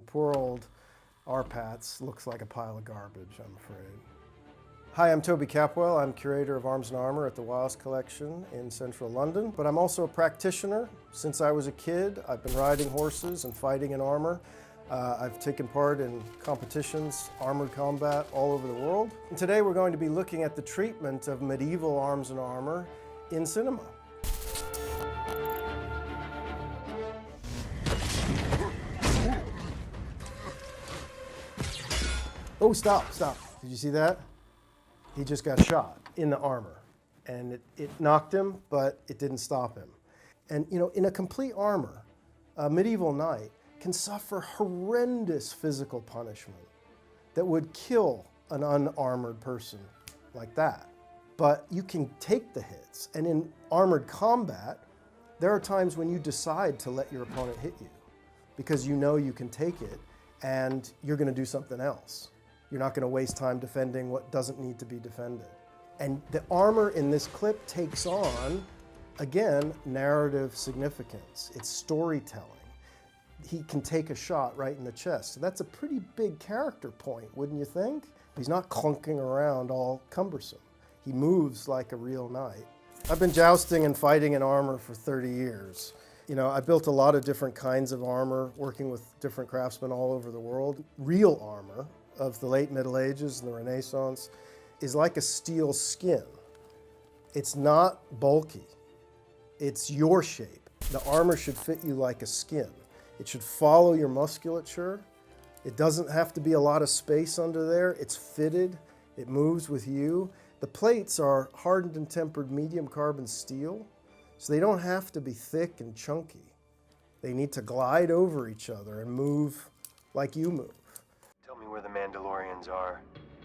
Poor old Arpats looks like a pile of garbage, I'm afraid. Hi, I'm Tobias Capwell. I'm curator of arms and armor at the Wallace Collection in central London, but I'm also a practitioner. Since I was a kid, I've been riding horses and fighting in armor. I've taken part in competitions, armored combat all over the world. And today we're going to be looking at the treatment of medieval arms and armor in cinema. Oh, stop. Did you see that? He just got shot in the armor, and it knocked him, but it didn't stop him. And you know, in a complete armor, a medieval knight can suffer horrendous physical punishment that would kill an unarmored person like that. But you can take the hits, and in armored combat, there are times when you decide to let your opponent hit you because you know you can take it and you're going to do something else. You're not going to waste time defending what doesn't need to be defended. And the armor in this clip takes on, again, narrative significance. It's storytelling. He can take a shot right in the chest. So that's a pretty big character point, wouldn't you think? He's not clunking around all cumbersome. He moves like a real knight. I've been jousting and fighting in armor for 30 years. You know, I built a lot of different kinds of armor, working with different craftsmen all over the world. Real armor of the late Middle Ages and the Renaissance is like a steel skin. It's not bulky. It's your shape. The armor should fit you like a skin. It should follow your musculature. It doesn't have to be a lot of space under there. It's fitted. It moves with you. The plates are hardened and tempered medium carbon steel, so they don't have to be thick and chunky. They need to glide over each other and move like you move. Tell me where the Mandalorians are,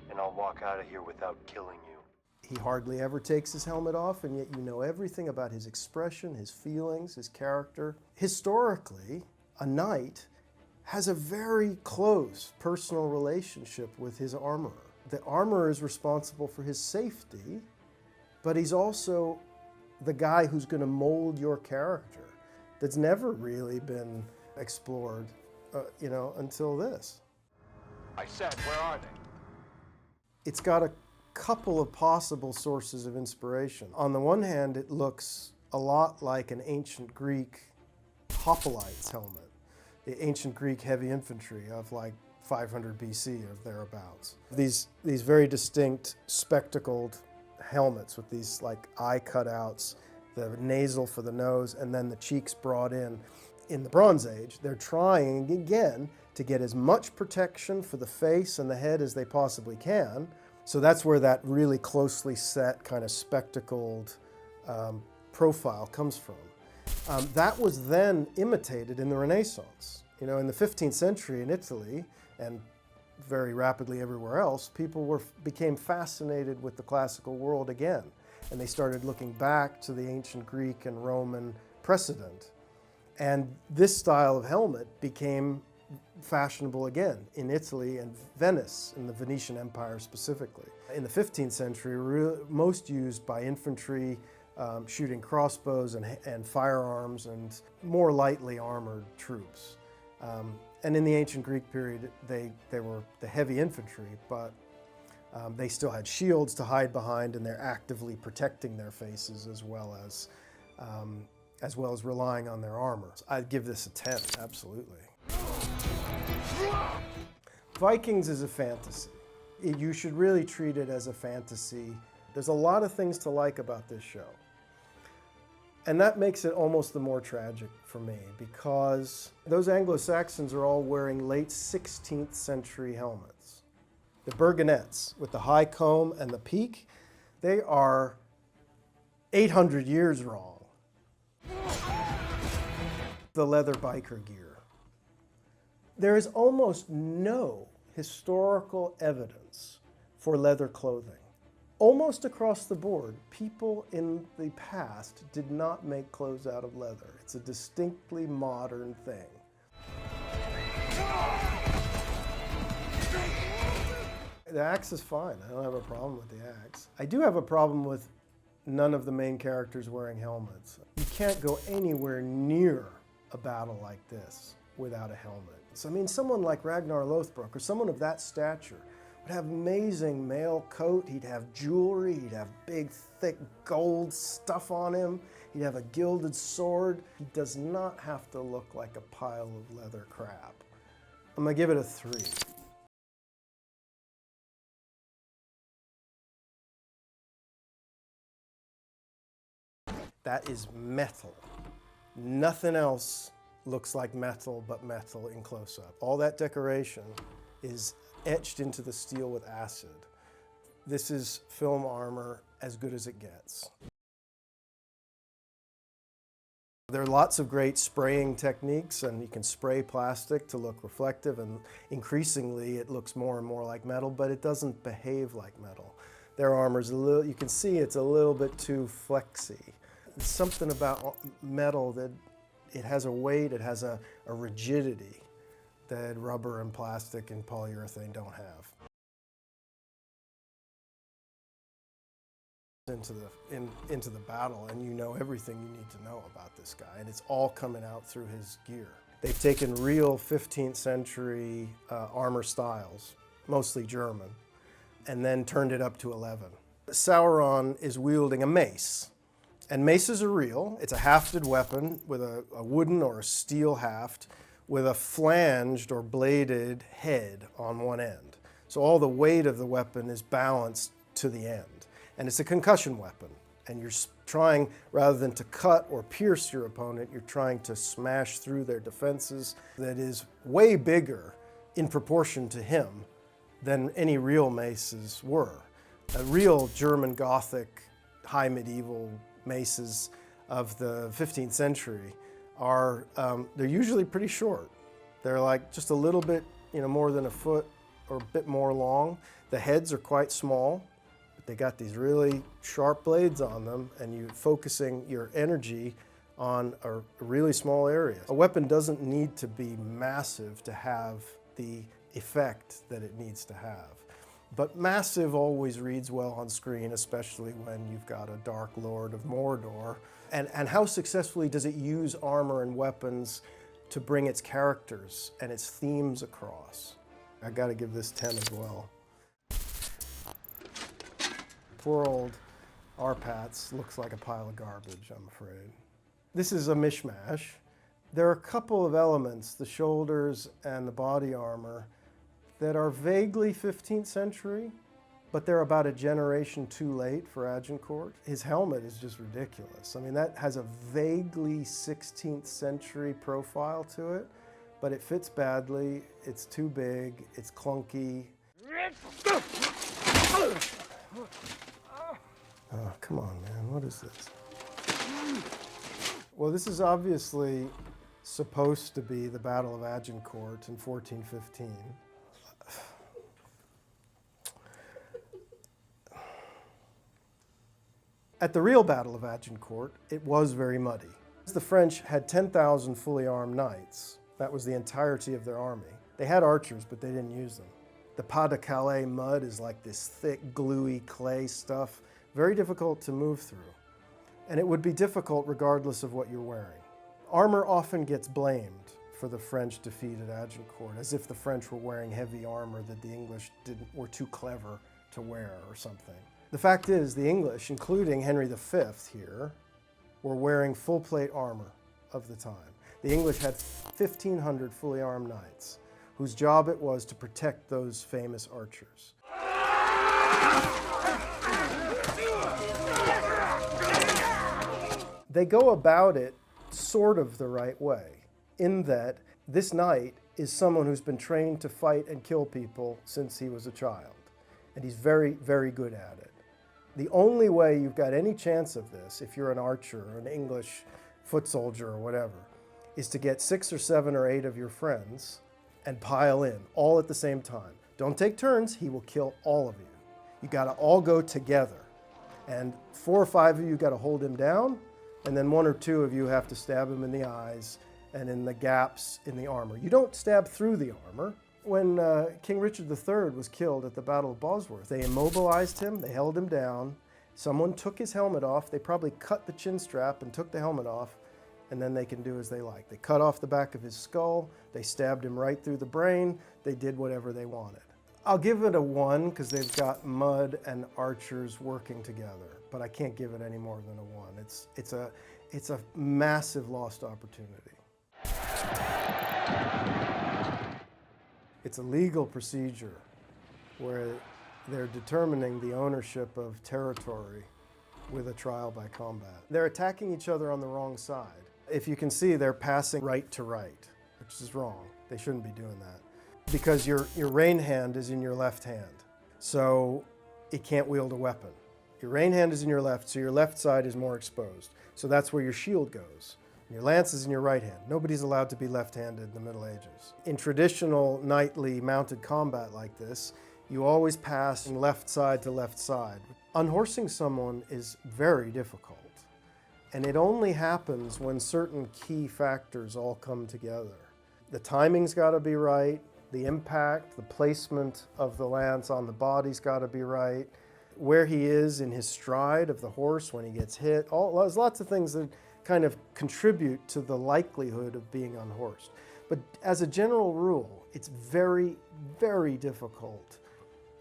and I'll walk out of here without killing you. He hardly ever takes his helmet off, and yet you know everything about his expression, his feelings, his character. Historically, a knight has a very close personal relationship with his armorer. The armorer is responsible for his safety, but he's also the guy who's going to mold your character. That's never really been explored, until this. I said, where are they? It's got a couple of possible sources of inspiration. On the one hand, it looks a lot like an ancient Greek hoplite's helmet, the ancient Greek heavy infantry of like 500 BC or thereabouts. These very distinct spectacled helmets with these like eye cutouts, the nasal for the nose, and then the cheeks brought in. In the Bronze Age, they're trying again to get as much protection for the face and the head as they possibly can. So that's where that really closely set kind of spectacled profile comes from. That was then imitated in the Renaissance. You know, in the 15th century in Italy, and very rapidly everywhere else, people became fascinated with the classical world again. And they started looking back to the ancient Greek and Roman precedent. And this style of helmet became fashionable again in Italy and Venice, in the Venetian Empire specifically. In the 15th century, most used by infantry, shooting crossbows and firearms and more lightly armored troops. And in the ancient Greek period, they were the heavy infantry, but they still had shields to hide behind, and they're actively protecting their faces as well as relying on their armor. I'd give this a 10, absolutely. Vikings is a fantasy. You should really treat it as a fantasy. There's a lot of things to like about this show. And that makes it almost the more tragic for me, because those Anglo-Saxons are all wearing late 16th century helmets. The Burgonets with the high comb and the peak, they are 800 years wrong. The leather biker gear. There is almost no historical evidence for leather clothing. Almost across the board, people in the past did not make clothes out of leather. It's a distinctly modern thing. The axe is fine. I don't have a problem with the axe. I do have a problem with none of the main characters wearing helmets. You can't go anywhere near a battle like this without a helmet. So, I mean, someone like Ragnar Lothbrok, or someone of that stature, would have amazing mail coat, he'd have jewelry, he'd have big, thick gold stuff on him, he'd have a gilded sword. He does not have to look like a pile of leather crap. I'm gonna give it a 3. That is metal. Nothing else looks like metal but metal in close-up. All that decoration is etched into the steel with acid. This is film armor as good as it gets. There are lots of great spraying techniques, and you can spray plastic to look reflective, and increasingly it looks more and more like metal, but it doesn't behave like metal. Their armor's a little, you can see it's a little bit too flexy. There's something about metal that it has a weight, it has a rigidity that rubber and plastic and polyurethane don't have. Into the battle, and you know everything you need to know about this guy, and it's all coming out through his gear. They've taken real 15th century armor styles, mostly German, and then turned it up to 11. Sauron is wielding a mace, and maces are real. It's a hafted weapon with a wooden or a steel haft with a flanged or bladed head on one end. So all the weight of the weapon is balanced to the end. And it's a concussion weapon, and you're trying, rather than to cut or pierce your opponent, you're trying to smash through their defenses. That is way bigger in proportion to him than any real maces were. Real German Gothic, high medieval maces of the 15th century are, they're usually pretty short. They're like just a little bit, more than a foot or a bit more long. The heads are quite small. They got these really sharp blades on them, and you're focusing your energy on a really small area. A weapon doesn't need to be massive to have the effect that it needs to have. But massive always reads well on screen, especially when you've got a Dark Lord of Mordor. And how successfully does it use armor and weapons to bring its characters and its themes across? I gotta give this 10 as well. Poor old Arpats looks like a pile of garbage, I'm afraid. This is a mishmash. There are a couple of elements, the shoulders and the body armor, that are vaguely 15th century, but they're about a generation too late for Agincourt. His helmet is just ridiculous. I mean, that has a vaguely 16th century profile to it, but it fits badly, it's too big, it's clunky. Oh, come on, man, what is this? Well, this is obviously supposed to be the Battle of Agincourt in 1415. At the real Battle of Agincourt, it was very muddy. The French had 10,000 fully armed knights. That was the entirety of their army. They had archers, but they didn't use them. The Pas de Calais mud is like this thick, gluey clay stuff. Very difficult to move through. And it would be difficult regardless of what you're wearing. Armor often gets blamed for the French defeat at Agincourt, as if the French were wearing heavy armor that the English were too clever to wear or something. The fact is, the English, including Henry V here, were wearing full plate armor of the time. The English had 1,500 fully armed knights, whose job it was to protect those famous archers. They go about it sort of the right way, in that this knight is someone who's been trained to fight and kill people since he was a child. And he's very, very good at it. The only way you've got any chance of this, if you're an archer or an English foot soldier or whatever, is to get 6 or 7 or 8 of your friends and pile in, all at the same time. Don't take turns, he will kill all of you. You gotta all go together. And 4 or 5 of you gotta hold him down, and then 1 or 2 of you have to stab him in the eyes and in the gaps in the armor. You don't stab through the armor. When King Richard III was killed at the Battle of Bosworth, they immobilized him, they held him down, someone took his helmet off, they probably cut the chin strap and took the helmet off, and then they can do as they like. They cut off the back of his skull, they stabbed him right through the brain, they did whatever they wanted. I'll give it a 1 because they've got mud and archers working together, but I can't give it any more than a 1. It's a massive lost opportunity. It's a legal procedure where they're determining the ownership of territory with a trial by combat. They're attacking each other on the wrong side. If you can see, they're passing right to right, which is wrong. They shouldn't be doing that. Because your rein hand is in your left hand, so it can't wield a weapon. Your rein hand is in your left, so your left side is more exposed. So that's where your shield goes. Your lance is in your right hand. Nobody's allowed to be left-handed in the Middle Ages. In traditional knightly mounted combat like this, you always pass from left side to left side. Unhorsing someone is very difficult, and it only happens when certain key factors all come together. The timing's got to be right, the impact, the placement of the lance on the body's got to be right, where he is in his stride of the horse when he gets hit. There's lots of things that kind of contribute to the likelihood of being unhorsed. But as a general rule, it's very, very difficult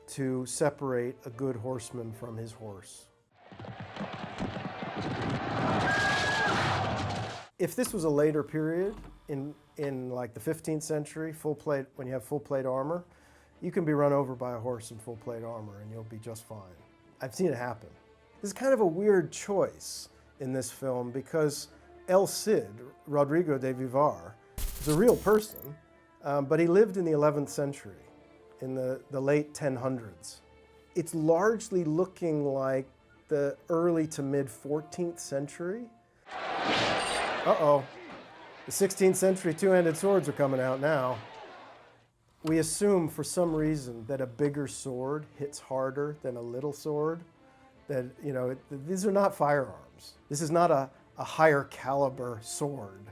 to separate a good horseman from his horse. If this was a later period, in like the 15th century, full plate, when you have full plate armor, you can be run over by a horse in full plate armor and you'll be just fine. I've seen it happen. This is kind of a weird choice in this film because El Cid, Rodrigo de Vivar, is a real person, but he lived in the 11th century, in the late 1000s. It's largely looking like the early to mid 14th century. Uh-oh. The 16th century two-handed swords are coming out now. We assume for some reason that a bigger sword hits harder than a little sword. That, you know, these are not firearms. This is not a higher caliber sword.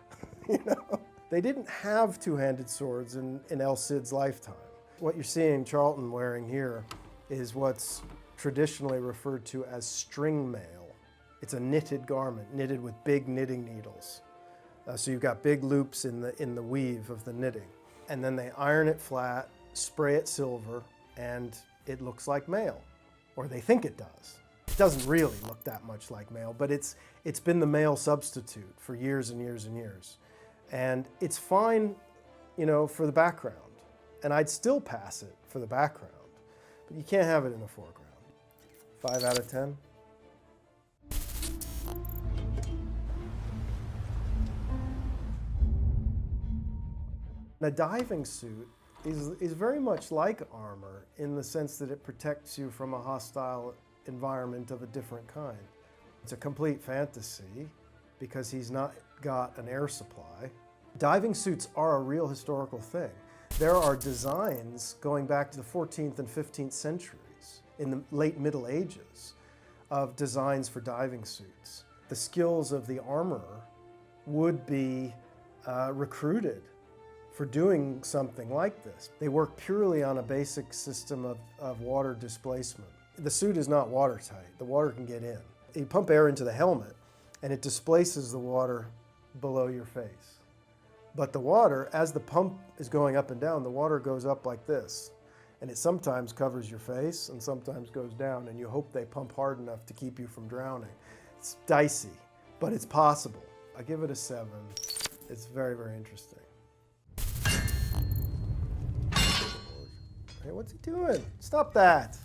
You know? They didn't have two-handed swords in El Cid's lifetime. What you're seeing Charlton wearing here is what's traditionally referred to as string mail. It's a knitted garment, knitted with big knitting needles. So you've got big loops in the weave of the knitting. And then they iron it flat, spray it silver, and it looks like mail, or they think it does. It doesn't really look that much like mail, but it's been the mail substitute for years and years and years. And it's fine, you know, for the background. And I'd still pass it for the background, but you can't have it in the foreground. 5 out of 10. A diving suit is very much like armor in the sense that it protects you from a hostile environment of a different kind. It's a complete fantasy because he's not got an air supply. Diving suits are a real historical thing. There are designs going back to the 14th and 15th centuries, in the late Middle Ages, of designs for diving suits. The skills of the armorer would be recruited for doing something like this. They work purely on a basic system of water displacement. The suit is not watertight. The water can get in. You pump air into the helmet and it displaces the water below your face. But the water, as the pump is going up and down, the water goes up like this. And it sometimes covers your face and sometimes goes down, and you hope they pump hard enough to keep you from drowning. It's dicey, but it's possible. I give it a 7. It's very, very interesting. Hey, what's he doing? Stop that.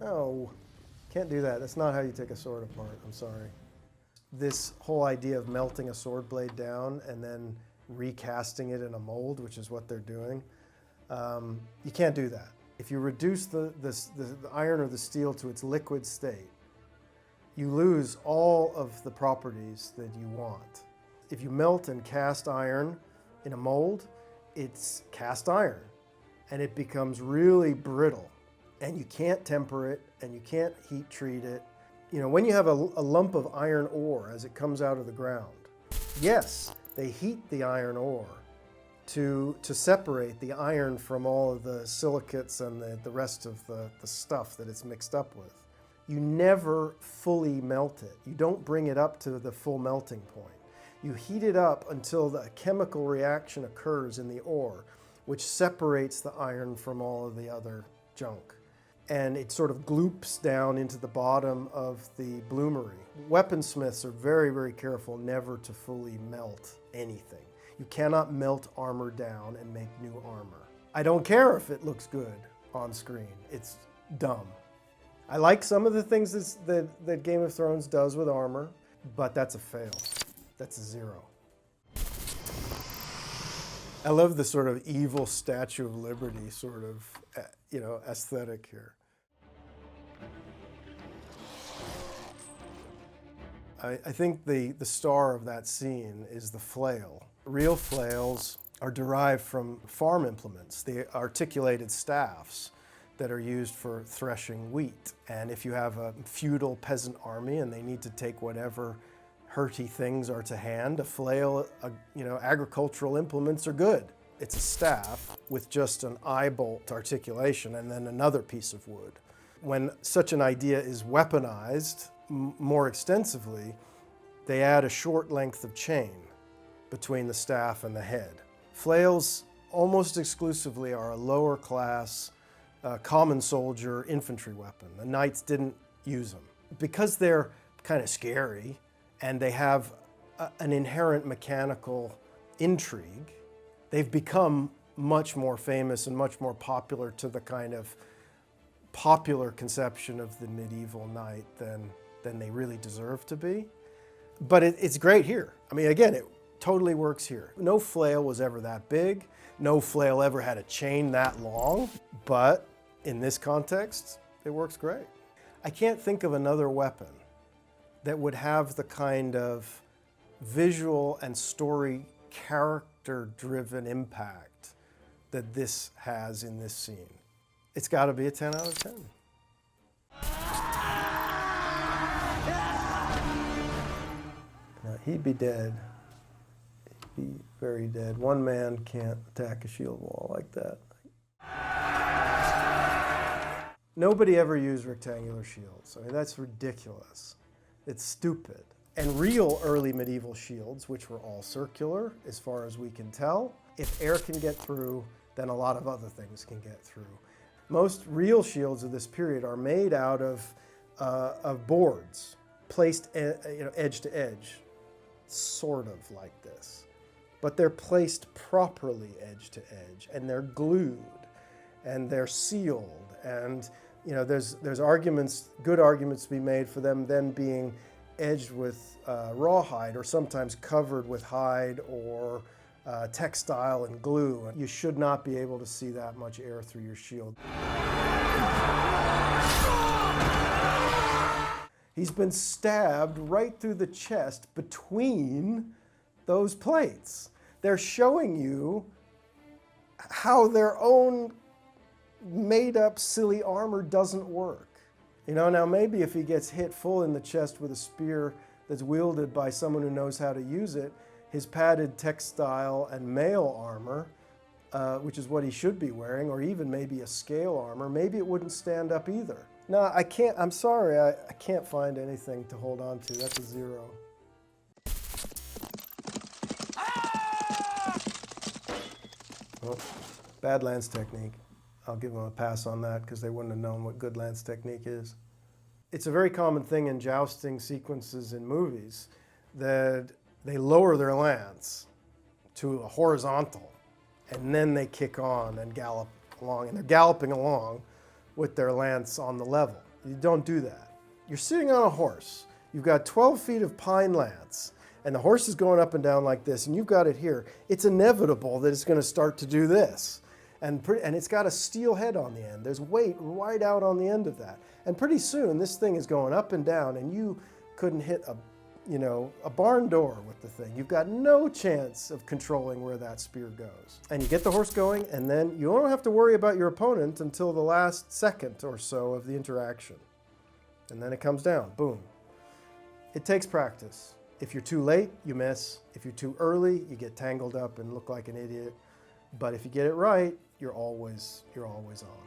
No, can't do that. That's not how you take a sword apart. I'm sorry. This whole idea of melting a sword blade down and then recasting it in a mold, which is what they're doing, you can't do that. If you reduce the iron or the steel to its liquid state, you lose all of the properties that you want. If you melt and cast iron in a mold, it's cast iron, and it becomes really brittle, and you can't temper it, and you can't heat treat it. You know, when you have a lump of iron ore as it comes out of the ground, yes, they heat the iron ore to separate the iron from all of the silicates and the rest of the stuff that it's mixed up with. you never fully melt it. You don't bring it up to the full melting point. You heat it up until the chemical reaction occurs in the ore, which separates the iron from all of the other junk. And it sort of gloops down into the bottom of the bloomery. Weaponsmiths are very, very careful never to fully melt anything. You cannot melt armor down and make new armor. I don't care if it looks good on screen. It's dumb. I like some of the things that Game of Thrones does with armor, but that's a fail. That's a 0. I love the sort of evil Statue of Liberty sort of, aesthetic here. I think the star of that scene is the flail. Real flails are derived from farm implements, the articulated staffs that are used for threshing wheat. And if you have a feudal peasant army and they need to take whatever hurty things are to hand, a flail, agricultural implements are good. It's a staff with just an eye bolt articulation and then another piece of wood. When such an idea is weaponized more extensively, they add a short length of chain between the staff and the head. Flails almost exclusively are a lower class, common soldier infantry weapon. The knights didn't use them. Because they're kind of scary and they have an inherent mechanical intrigue, they've become much more famous and much more popular to the kind of popular conception of the medieval knight than they really deserve to be. But it's great here. I mean, again, it totally works here. No flail was ever that big. No flail ever had a chain that long. But in this context, it works great. I can't think of another weapon that would have the kind of visual and story character-driven impact that this has in this scene. It's got to be a 10 out of 10. Now, he'd be dead. He'd be very dead. One man can't attack a shield wall like that. Nobody ever used rectangular shields. I mean, that's ridiculous. It's stupid. And real early medieval shields, which were all circular, as far as we can tell, if air can get through, then a lot of other things can get through. Most real shields of this period are made out of boards, placed edge to edge, sort of like this. But they're placed properly edge to edge, and they're glued, and they're sealed, and there's good arguments to be made for them then being edged with rawhide or sometimes covered with hide or textile and glue. You should not be able to see that much air through your shield. He's been stabbed right through the chest between those plates. They're showing you how their own made-up silly armor doesn't work. Now maybe if he gets hit full in the chest with a spear that's wielded by someone who knows how to use it, his padded textile and mail armor, which is what he should be wearing, or even maybe a scale armor, maybe it wouldn't stand up either. No, I can't, I'm sorry, I can't find anything to hold on to. That's a 0. Well, bad lance technique. I'll give them a pass on that because they wouldn't have known what good lance technique is. It's a very common thing in jousting sequences in movies that they lower their lance to a horizontal and then they kick on and gallop along, and they're galloping along with their lance on the level. You don't do that. You're sitting on a horse. You've got 12 feet of pine lance and the horse is going up and down like this and you've got it here. It's inevitable that it's going to start to do this. And it's got a steel head on the end. There's weight right out on the end of that. And pretty soon, this thing is going up and down, and you couldn't hit a barn door with the thing. You've got no chance of controlling where that spear goes. And you get the horse going, and then you don't have to worry about your opponent until the last second or so of the interaction. And then it comes down, boom. It takes practice. If you're too late, you miss. If you're too early, you get tangled up and look like an idiot. But if you get it right, you're always on.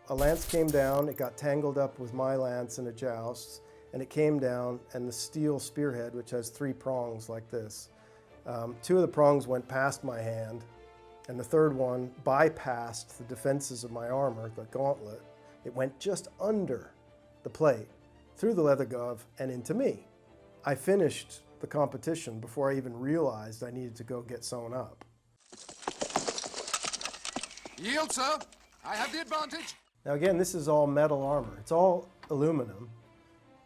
a lance came down, it got tangled up with my lance in a joust, and it came down, and the steel spearhead, which has 3 prongs like this, 2 of the prongs went past my hand, and the third one bypassed the defenses of my armor, the gauntlet. It went just under the plate, through the leather glove, and into me. I finished the competition before I even realized I needed to go get sewn up. Yield, sir. I have the advantage. Now again, this is all metal armor. It's all aluminum.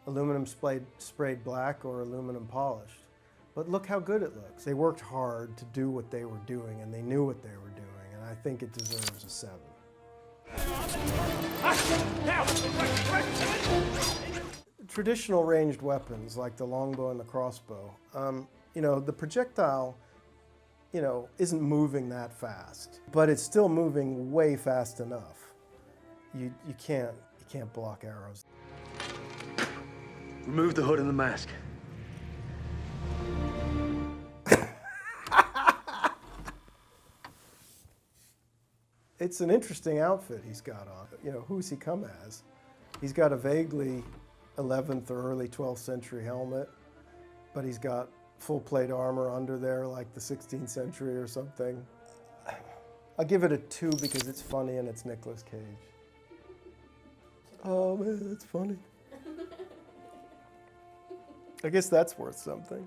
Aluminum sprayed black or aluminum polished. But look how good it looks. They worked hard to do what they were doing, and they knew what they were doing, and I think it deserves a 7. Traditional ranged weapons like the longbow and the crossbow, the projectile, isn't moving that fast, but it's still moving way fast enough. You can't block arrows. Remove the hood and the mask. It's an interesting outfit he's got on. Who's he come as? He's got a vaguely 11th or early 12th century helmet, but he's got full plate armor under there like the 16th century or something. I'll give it a 2 because it's funny and it's Nicolas Cage. Oh man, that's funny. I guess that's worth something.